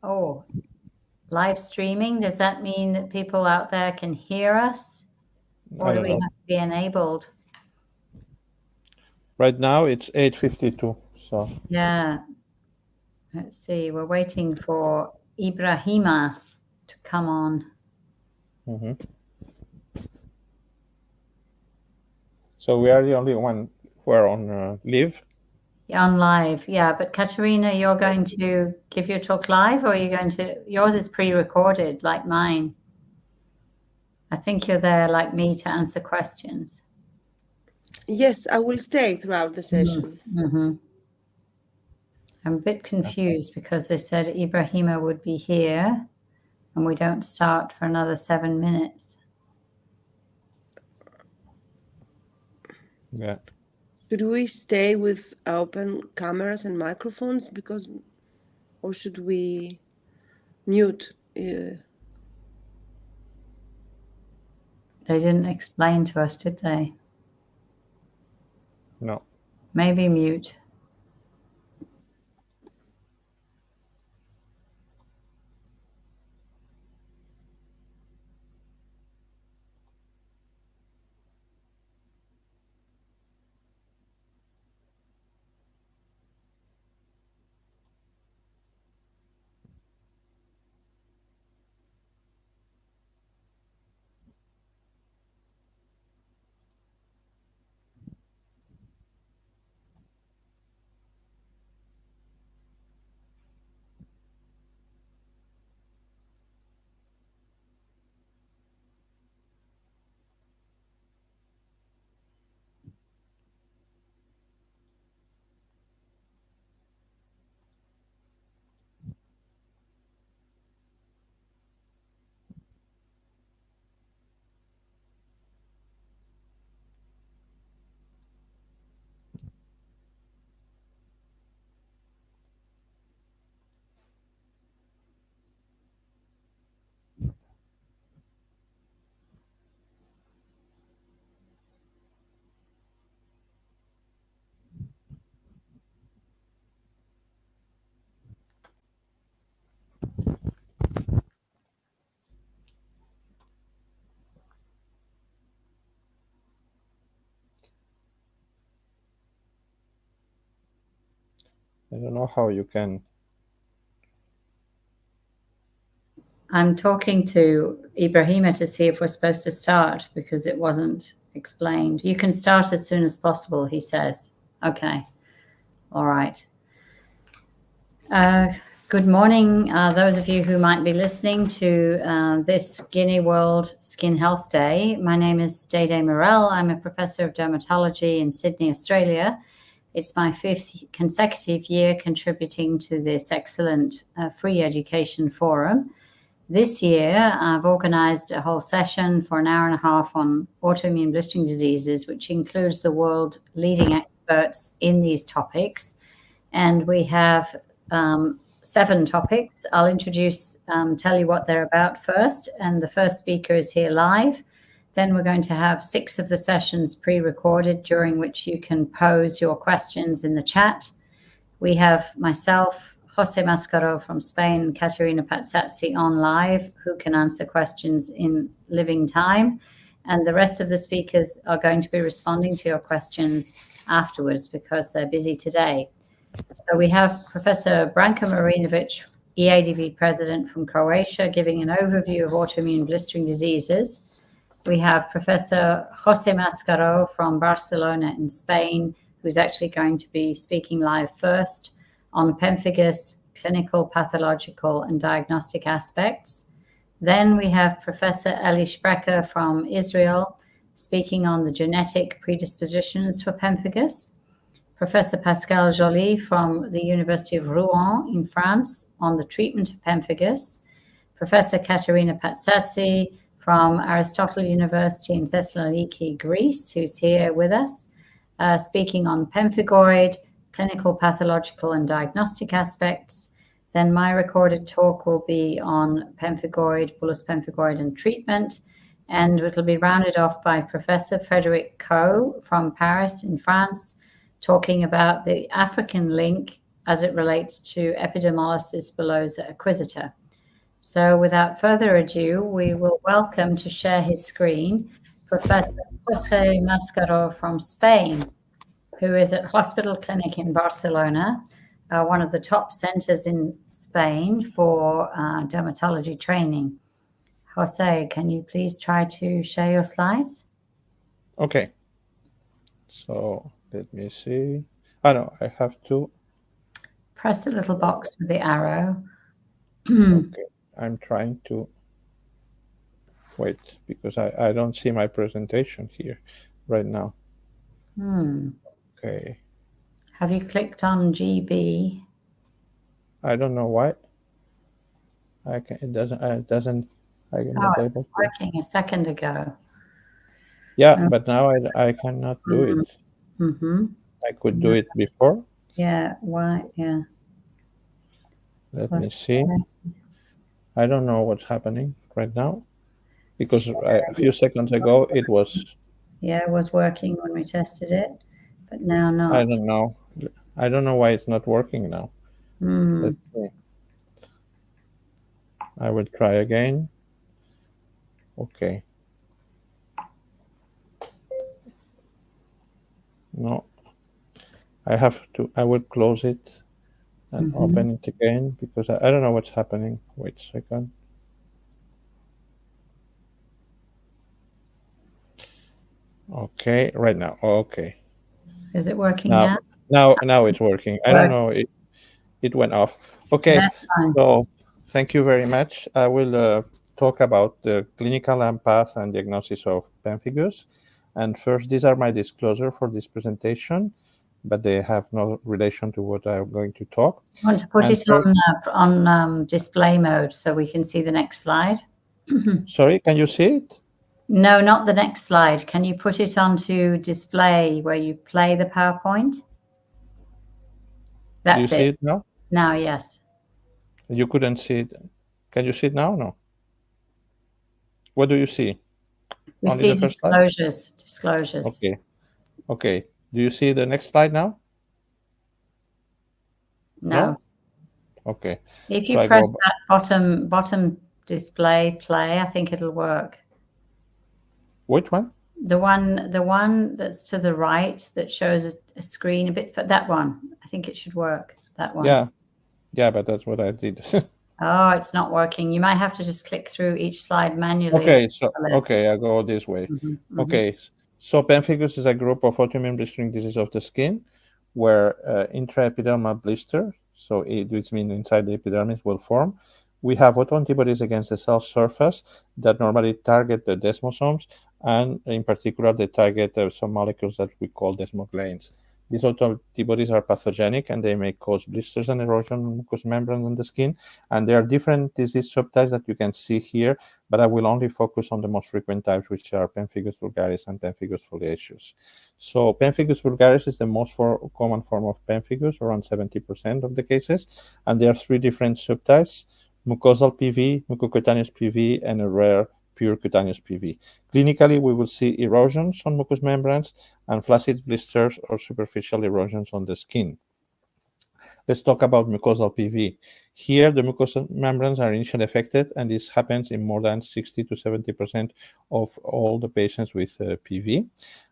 Oh, live streaming. Does that mean that people out there can hear us? Or do we have to be enabled? Right now it's 8:52. So yeah. Let's see. We're waiting for Ibrahima to come on. So we are the only one who are on live? On live, yeah. But Katerina, you're going to give your talk live, or are you going to... Yours is pre-recorded, like mine. I think you're there, like me, to answer questions. Yes, I will stay throughout the session. I'm a bit confused because they said Ibrahima would be here, and we don't start for another 7 minutes. Yeah. Should we stay with open cameras and microphones, or should we mute? They didn't explain to us, did they? No. Maybe mute. I don't know how you can. I'm talking to Ibrahima to see if we're supposed to start because it wasn't explained. You can start as soon as possible, he says. Okay. All right. Good morning, those of you who might be listening to this Guinea World Skin Health Day. My name is Dede Morel. I'm a professor of dermatology in Sydney, Australia. It's my 5th consecutive year contributing to this excellent free education forum. This year, I've organized a whole session for an hour and a half on autoimmune blistering diseases, which includes the world leading experts in these topics. And we have 7 topics. I'll introduce, tell you what they're about first. And the first speaker is here live. Then we're going to have 6 of the sessions pre-recorded, during which you can pose your questions in the chat. We have myself, Jose Mascaro from Spain, Katerina Patsatsi on live, who can answer questions in living time. And the rest of the speakers are going to be responding to your questions afterwards because they're busy today. So we have Professor Branka Marinovic, EADB president from Croatia, giving an overview of autoimmune blistering diseases. We have Professor Jose Mascaro from Barcelona in Spain, who's actually going to be speaking live first on pemphigus, clinical, pathological, and diagnostic aspects. Then we have Professor Eli Sprecher from Israel, speaking on the genetic predispositions for pemphigus. Professor Pascal Joly from the University of Rouen in France on the treatment of pemphigus. Professor Katerina Patsatsi from Aristotle University in Thessaloniki, Greece, who's here with us, speaking on pemphigoid, clinical, pathological, and diagnostic aspects. Then my recorded talk will be on pemphigoid, bullous pemphigoid, and treatment. And it'll be rounded off by Professor Frédéric Coe from Paris in France, talking about the African link as it relates to epidermolysis bullosa acquisita. So without further ado, we will welcome to share his screen Professor Jose Mascaro from Spain, who is at Hospital Clinic in Barcelona, one of the top centers in Spain for dermatology training. Jose, can you please try to share your slides? Okay. So let me see. Oh no, I have to. Press the little box with the arrow. Okay, I'm trying to wait because I don't see my presentation here right now. Okay. Have you clicked on GB? I don't know why. It doesn't. I'm not able to. Working a second ago. Yeah, but now I cannot do it. I could do it before. Yeah, why? Yeah. Let me see. I don't know what's happening right now because a few seconds ago it was. Yeah, it was working when we tested it, but now not. I don't know. I don't know why it's not working now. Let's see. I will try again. Okay. No. I will close it and open it again because I don't know what's happening. Wait a second. Okay, right now. Okay. Is it working now? Now it's working. I don't know. It went off. Okay. That's fine. So thank you very much. I will talk about the clinical path and diagnosis of pemphigus. And first, these are my disclosure for this presentation, but they have no relation to what I'm going to talk. I want to put it on display mode so we can see the next slide. Sorry, can you see it? No, not the next slide. Can you put it onto display where you play the PowerPoint? That's Do you see it now? Now, yes. You couldn't see it. Can you see it now? No. What do you see? We Only see the first slide? disclosures. Okay. Okay. Do you see the next slide now? No. Okay. If So you I press go that bottom display play, I think it'll work. Which one? The one that's to the right that shows a screen a bit for that one. I think it should work. That one. Yeah, but that's what I did. Oh, it's not working. You might have to just click through each slide manually. Okay, I go this way. Okay, so pemphigus is a group of autoimmune blistering disease of the skin where intraepidermal blister, so which means inside the epidermis, will form. We have autoantibodies against the cell surface that normally target the desmosomes, and in particular, they target some molecules that we call desmogleins. These autoantibodies are pathogenic and they may cause blisters and erosion of mucous membranes on the skin. And there are different disease subtypes that you can see here, but I will only focus on the most frequent types, which are pemphigus vulgaris and pemphigus foliaceus. So pemphigus vulgaris is the most common form of pemphigus, around 70% of the cases. And there are three different subtypes: mucosal PV, mucocutaneous PV, and a rare pure cutaneous PV. Clinically, we will see erosions on mucous membranes and flaccid blisters or superficial erosions on the skin. Let's talk about mucosal PV. Here, the mucous membranes are initially affected, and this happens in more than 60 to 70% of all the patients with PV.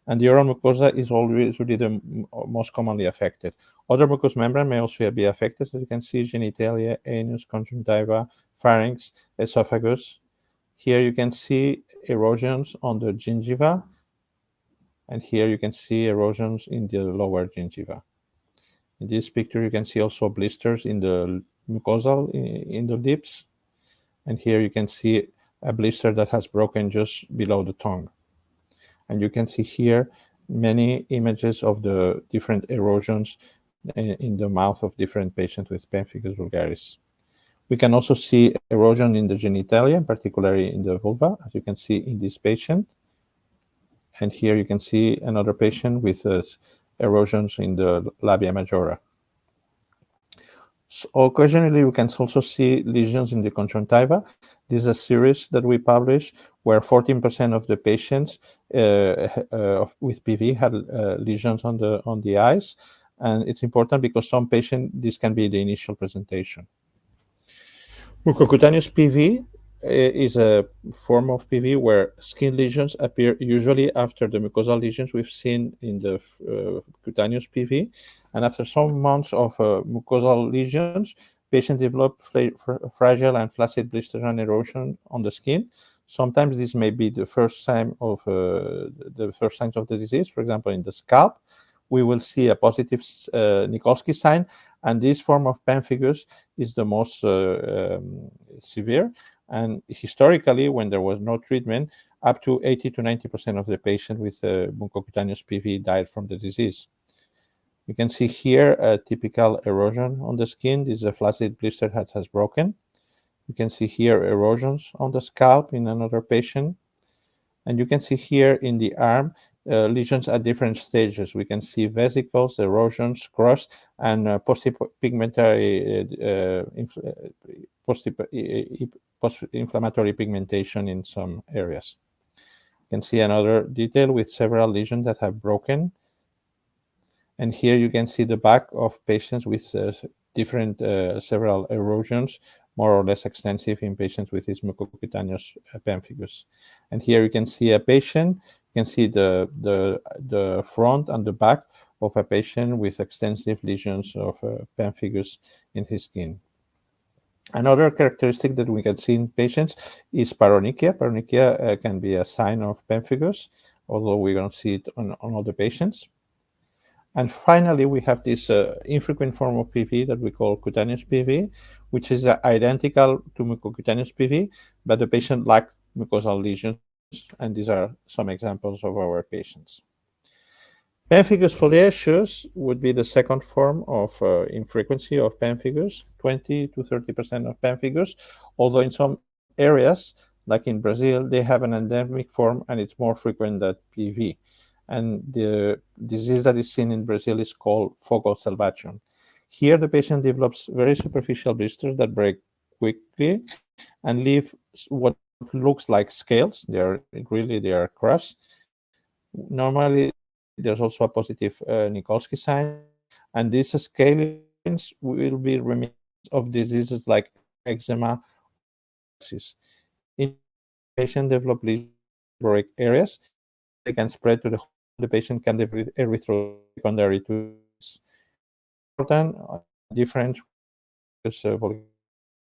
And the oral mucosa is always really the most commonly affected. Other mucous membrane may also be affected, as you can see: genitalia, anus, conjunctiva, pharynx, esophagus. Here you can see erosions on the gingiva, and here you can see erosions in the lower gingiva. In this picture, you can see also blisters in the mucosal, in the lips, and here you can see a blister that has broken just below the tongue. And you can see here many images of the different erosions in the mouth of different patients with pemphigus vulgaris. We can also see erosion in the genitalia, particularly in the vulva, as you can see in this patient. And here you can see another patient with erosions in the labia majora. So occasionally, we can also see lesions in the conjunctiva. This is a series that we published where 14% of the patients with PV had lesions on the eyes, And it's important because some patients, this can be the initial presentation. Mucocutaneous PV is a form of PV where skin lesions appear usually after the mucosal lesions we've seen in the cutaneous PV. And after some months of mucosal lesions, patients develop fragile and flaccid blisters and erosion on the skin. Sometimes this may be the first sign of the first signs of the disease. For example, in the scalp, we will see a positive Nikolsky sign, and this form of pemphigus is the most severe. And historically, when there was no treatment, up to 80 to 90% of the patients with mucocutaneous PV died from the disease. You can see here a typical erosion on the skin. This is a flaccid blister that has broken. You can see here erosions on the scalp in another patient. And you can see here in the arm lesions at different stages. We can see vesicles, erosions, crust, and post-inflammatory pigmentation in some areas. You can see another detail with several lesions that have broken. And here you can see the back of patients with different several erosions, more or less extensive in patients with this mucocutaneous pemphigus. And here you can see a patient. You can see the front and the back of a patient with extensive lesions of pemphigus in his skin. Another characteristic that we can see in patients is paronychia. Paronychia can be a sign of pemphigus, although we don't see it on all the patients. And finally, we have this infrequent form of PV that we call cutaneous PV, which is identical to mucocutaneous PV, but the patient lacks mucosal lesions, and these are some examples of our patients. Pemphigus foliaceus would be the second form of infrequency of pemphigus, 20 to 30% of pemphigus, although in some areas, like in Brazil, they have an endemic form and it's more frequent than PV. And the disease that is seen in Brazil is called focal selvatium. Here, the patient develops very superficial blisters that break quickly and leave what looks like scales. They are crust. Normally, there's also a positive Nikolsky sign, and these scales will be reminiscent of diseases like eczema or psoriasis. In patient develop lesions areas, they can spread to the patient can develop erythrocytes secondary to this. Important difference because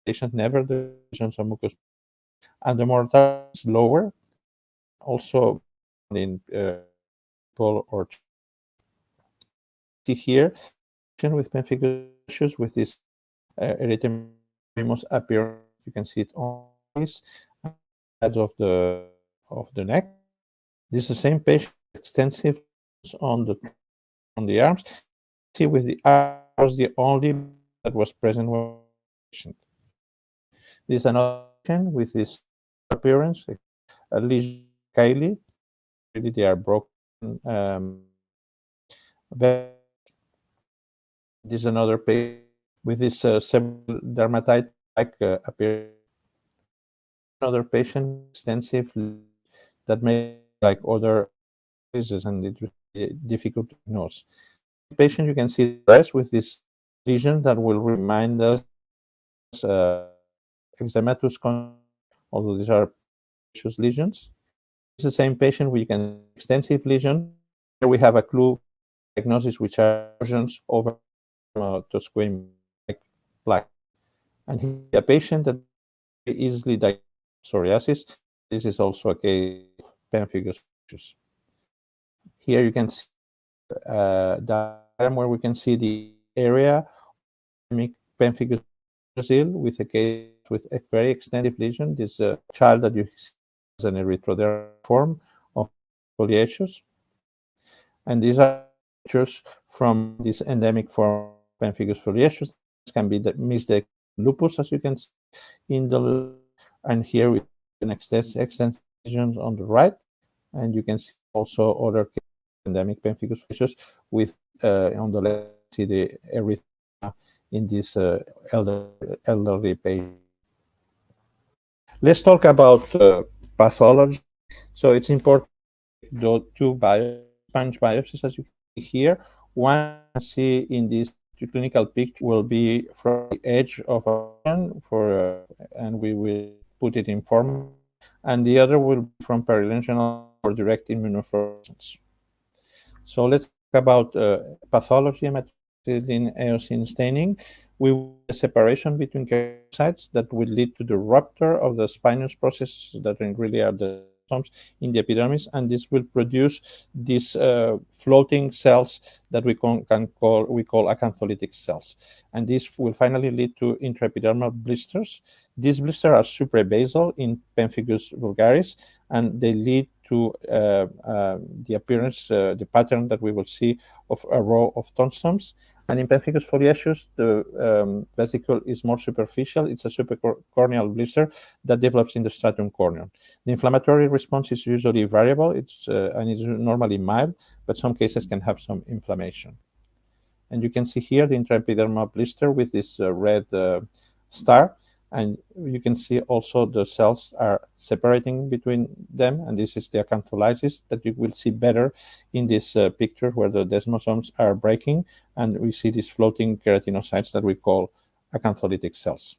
patients never develop lesions of mucus, and the mortality is lower. Also in people or see here with pemphigus issues with this erythematous appearance. You can see it on the face and sides of the neck. This is the same patient with extensive on the arms. See, with the arms was the only that was present with the patient. This is another patient with this appearance, a lesion scaly. Really, they are broken. This is another patient with this several dermatite-like appearance. Another patient extensive that may like other diseases, and it will be difficult to diagnose. Patient, you can see the breast with this lesion that will remind us eczematous condition, although these are vicious lesions. It's the same patient we can extensive lesion. Here we have a clue diagnosis, which are erosions over to squamous like plaque. And here a patient that easily diagnosed psoriasis. This is also a case of pemphigus issues. Here you can see diagram where we can see the area of pemphigus Brazil with a case with a very extensive lesion. This child that you see has an erythrodermal form of foliaceus. And these are pictures from this endemic form of pemphigus foliaceus. This can be the misdiagnosed lupus, as you can see in the left. And here we have an extensive lesions on the right. And you can see also other endemic pemphigus foliaceus with on the left, see the erythema in this elderly patient. Let's talk about pathology. So it's important the two sponge biopsies, as you can see here. One you can see in this clinical picture will be from the edge of a lesion and we will put it in formalin, and the other will be from perilesional or direct immunofluorescence. So let's talk about pathology and in eosine staining. We will see a separation between keratinocytes that will lead to the rupture of the spinous processes that really are the somes in the epidermis, and this will produce these floating cells that we call acantholytic cells, and this will finally lead to intraepidermal blisters. These blisters are suprabasal in pemphigus vulgaris, and they lead to the appearance, the pattern that we will see of a row of tombstones. And in pemphigus foliaceus, the vesicle is more superficial. It's a supracorneal blister that develops in the stratum corneum. The inflammatory response is usually variable. And it's normally mild, but some cases can have some inflammation. And you can see here the intraepidermal blister with this red star. And you can see also the cells are separating between them, and this is the acantholysis that you will see better in this picture where the desmosomes are breaking, and we see these floating keratinocytes that we call acantholytic cells.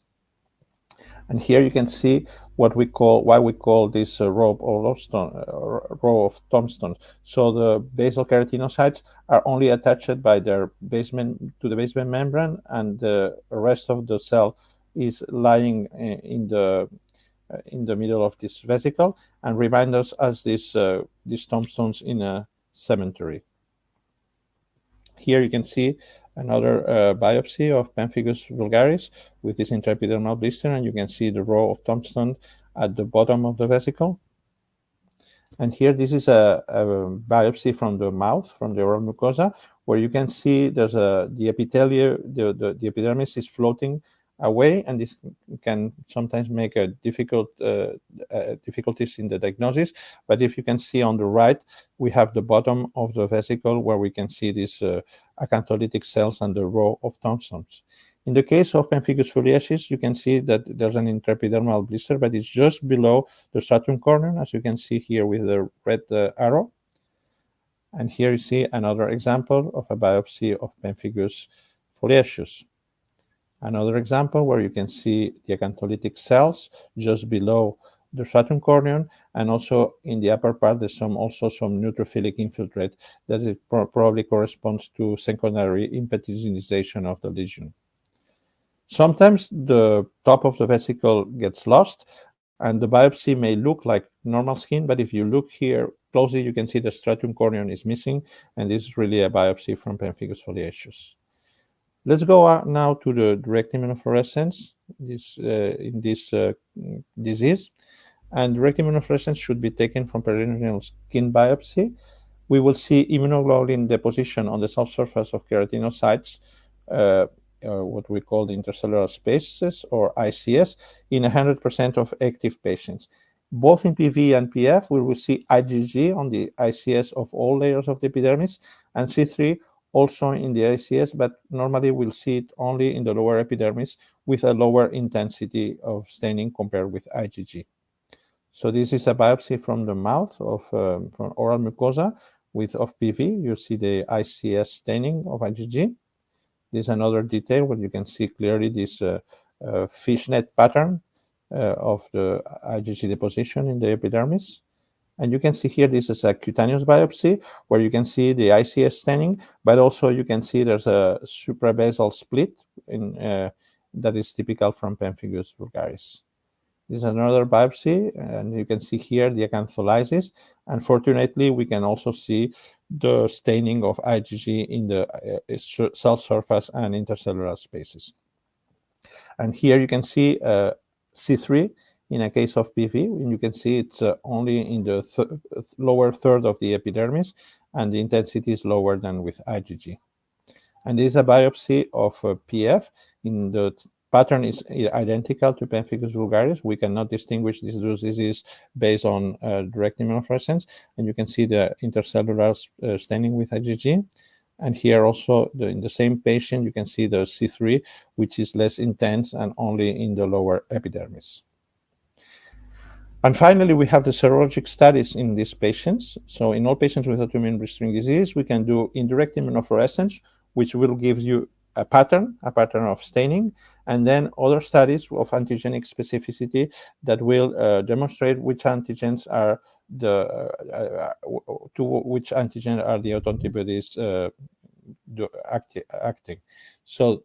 And here you can see why we call this row of tombstones. So the basal keratinocytes are only attached by their basement to the basement membrane, and the rest of the cell is lying in the middle of this vesicle and remind us as these tombstones in a cemetery. Here you can see another biopsy of pemphigus vulgaris with this intraepidermal blister, and you can see the row of tombstone at the bottom of the vesicle. And here, this is a biopsy from the mouth, from the oral mucosa, where you can see there's the epithelium, the epidermis is floating away, and this can sometimes make a difficulties in the diagnosis. But if you can see on the right, we have the bottom of the vesicle where we can see these acantholytic cells and the row of tombstones. In the case of pemphigus foliaceus, you can see that there's an intraepidermal blister, but it's just below the stratum corneum, as you can see here with the red arrow. And here you see another example of a biopsy of pemphigus foliaceus. Another example where you can see the acantholytic cells just below the stratum corneum, and also in the upper part there's also some neutrophilic infiltrate that probably corresponds to secondary impetiginization of the lesion. Sometimes the top of the vesicle gets lost, and the biopsy may look like normal skin, but if you look here closely, you can see the stratum corneum is missing, and this is really a biopsy from pemphigus foliaceus. Let's go now to the direct immunofluorescence in this disease. And direct immunofluorescence should be taken from perineal skin biopsy. We will see immunoglobulin deposition on the cell surface of keratinocytes, what we call the intercellular spaces, or ICS, in 100% of active patients. Both in PV and PF, we will see IgG on the ICS of all layers of the epidermis, and C3 also in the ICS, but normally we'll see it only in the lower epidermis with a lower intensity of staining compared with IgG. So this is a biopsy from the mouth of from oral mucosa of PV. You see the ICS staining of IgG. There's another detail where you can see clearly this fishnet pattern of the IgG deposition in the epidermis. And you can see here, this is a cutaneous biopsy where you can see the ICS staining, but also you can see there's a suprabasal split that is typical from pemphigus vulgaris. This is another biopsy, and you can see here the acantholysis. Unfortunately, we can also see the staining of IgG in the cell surface and intercellular spaces. And here you can see C3 in a case of PV, and you can see it's only in the lower third of the epidermis, and the intensity is lower than with IgG. And this is a biopsy of PF. In the pattern is identical to pemphigus vulgaris. We cannot distinguish this disease based on direct immunofluorescence, and you can see the intercellular staining with IgG. And here also, in the same patient, you can see the C3, which is less intense and only in the lower epidermis. And finally, we have the serologic studies in these patients. So in all patients with autoimmune blistering disease, we can do indirect immunofluorescence, which will give you a pattern of staining, and then other studies of antigenic specificity that will demonstrate which antigens are to which antigen are the autoantibodies acting. So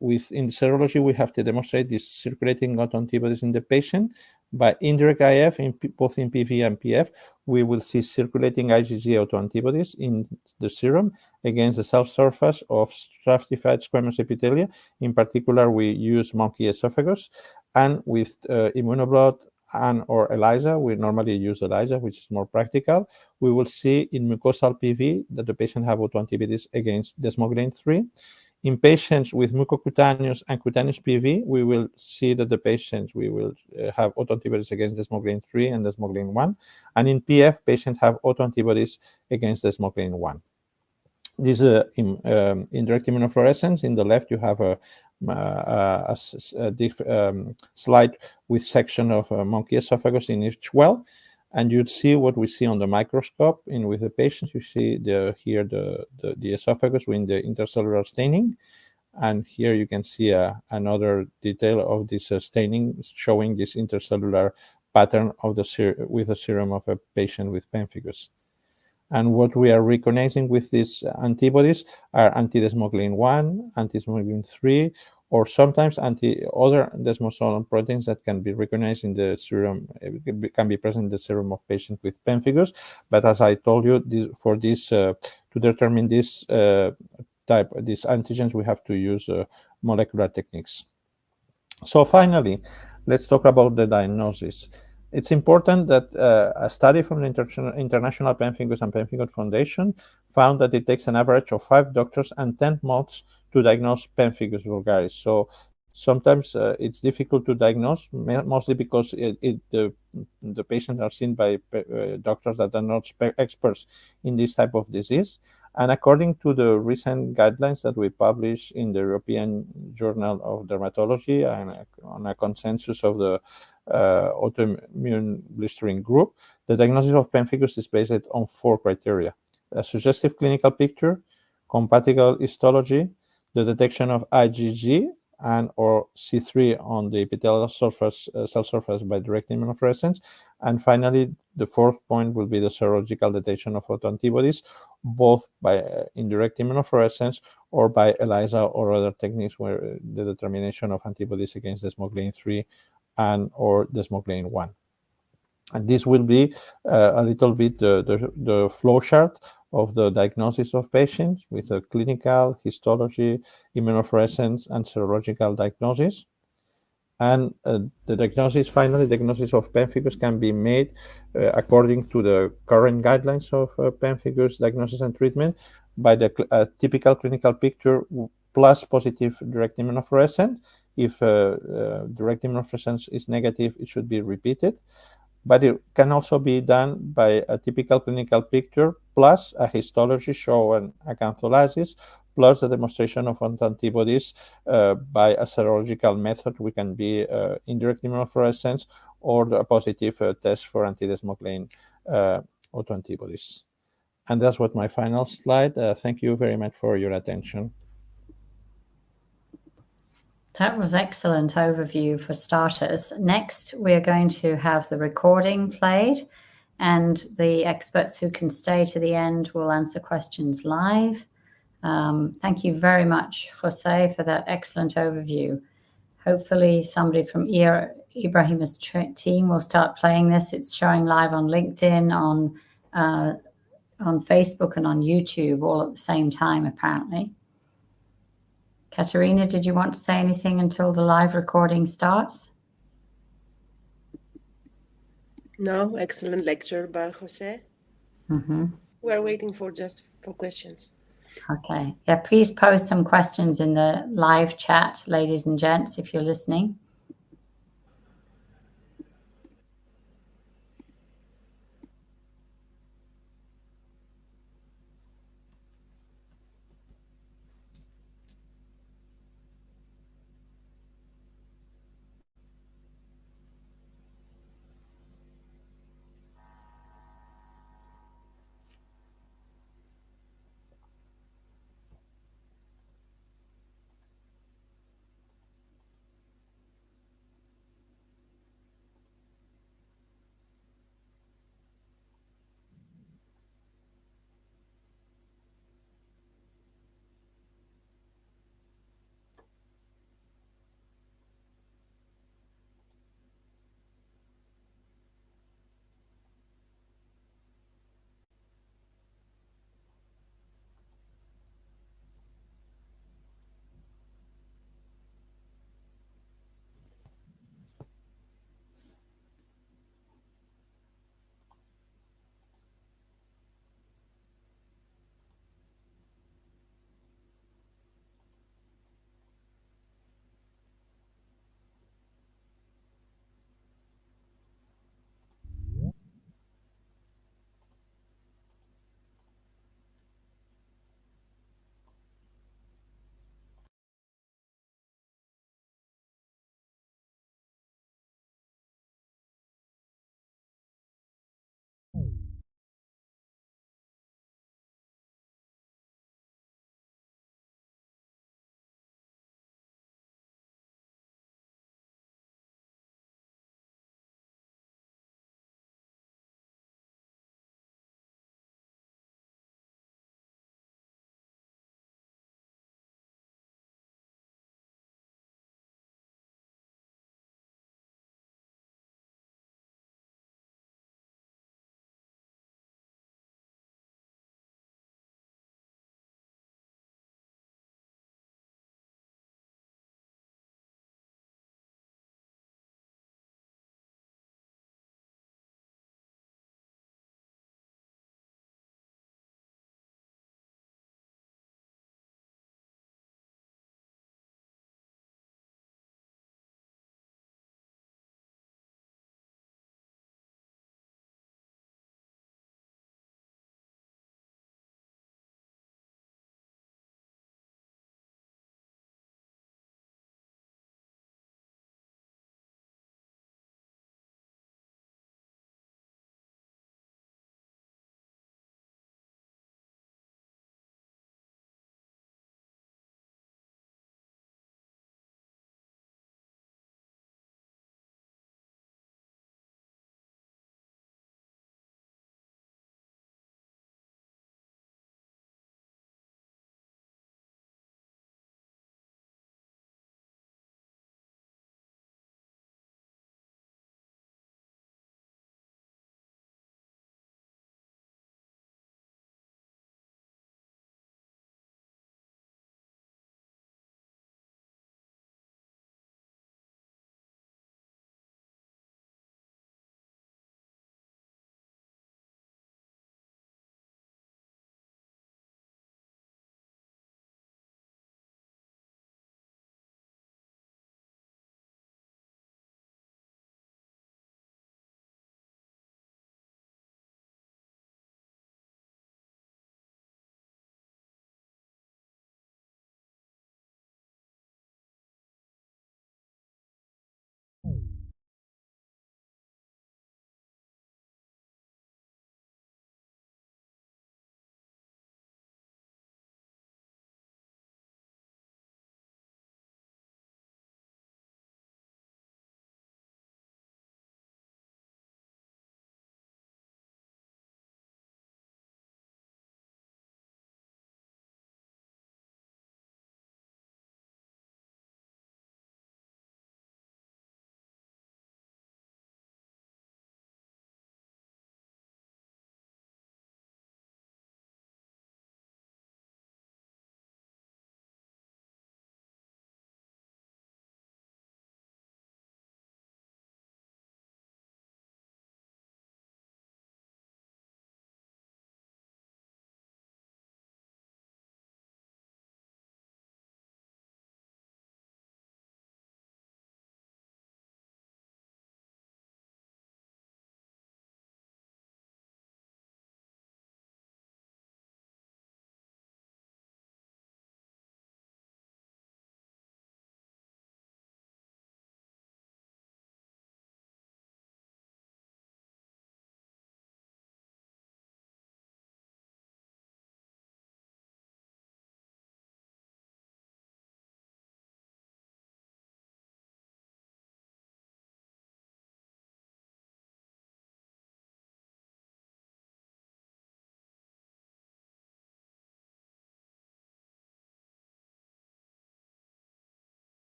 in serology, we have to demonstrate these circulating autoantibodies in the patient. By indirect IF, both in PV and PF, we will see circulating IgG autoantibodies in the serum against the cell surface of stratified squamous epithelia. In particular, we use monkey esophagus, and with immunoblood and or ELISA, we normally use ELISA, which is more practical. We will see in mucosal PV that the patient have autoantibodies against desmoglein 3. In patients with mucocutaneous and cutaneous PV, we will see that the patients will have autoantibodies against desmoglein 3 and desmoglein 1. And in PF, patients have autoantibodies against desmoglein 1. This is indirect immunofluorescence. In the left, you have a slide with section of monkey esophagus in each well. And you'd see what we see on the microscope with the patients. You see here the esophagus with the intercellular staining. And here you can see another detail of this staining showing this intercellular pattern of with the serum of a patient with pemphigus. And what we are recognizing with these antibodies are anti-desmoglein 1, anti-desmoglein 3, or sometimes other desmosomal proteins that can be recognized in the serum, can be present in the serum of patients with pemphigus. But as I told you, to determine these antigens, we have to use molecular techniques. So finally, let's talk about the diagnosis. It's important that a study from the International Pemphigus and Pemphigoid Foundation found that it takes an average of 5 doctors and 10 months to diagnose pemphigus vulgaris. So sometimes it's difficult to diagnose, mostly because the patients are seen by doctors that are not experts in this type of disease. And according to the recent guidelines that we published in the European Journal of Dermatology and on a consensus of the autoimmune blistering group, the diagnosis of pemphigus is based on 4 criteria: a suggestive clinical picture, compatible histology, the detection of IgG and or C3 on the epithelial surface, cell surface by direct immunofluorescence. And finally, the 4th point will be the serological detection of autoantibodies, both by indirect immunofluorescence or by ELISA or other techniques where the determination of antibodies against desmoglein 3 and or desmoglein 1. And this will be a little bit the flow chart of the diagnosis of patients with a clinical, histology, immunofluorescence, and serological diagnosis. And the diagnosis of pemphigus can be made according to the current guidelines of pemphigus diagnosis and treatment by the typical clinical picture plus positive direct immunofluorescence. If direct immunofluorescence is negative, it should be repeated. But it can also be done by a typical clinical picture plus a histology showing acantholysis plus the demonstration of antibodies by a serological method, which can be indirect immunofluorescence or a positive test for anti-desmoglein autoantibodies. And that's what my final slide. Thank you very much for your attention. That was excellent overview for starters. Next, we're going to have the recording played, and the experts who can stay to the end will answer questions live. Thank you very much, Jose, for that excellent overview. Hopefully somebody from Ibrahim's team will start playing this. It's showing live on LinkedIn, on Facebook, and on YouTube all at the same time, apparently. Katerina, did you want to say anything until the live recording starts? No, excellent lecture by Jose. We're waiting for questions. Okay. Yeah, please post some questions in the live chat, ladies and gents, if you're listening.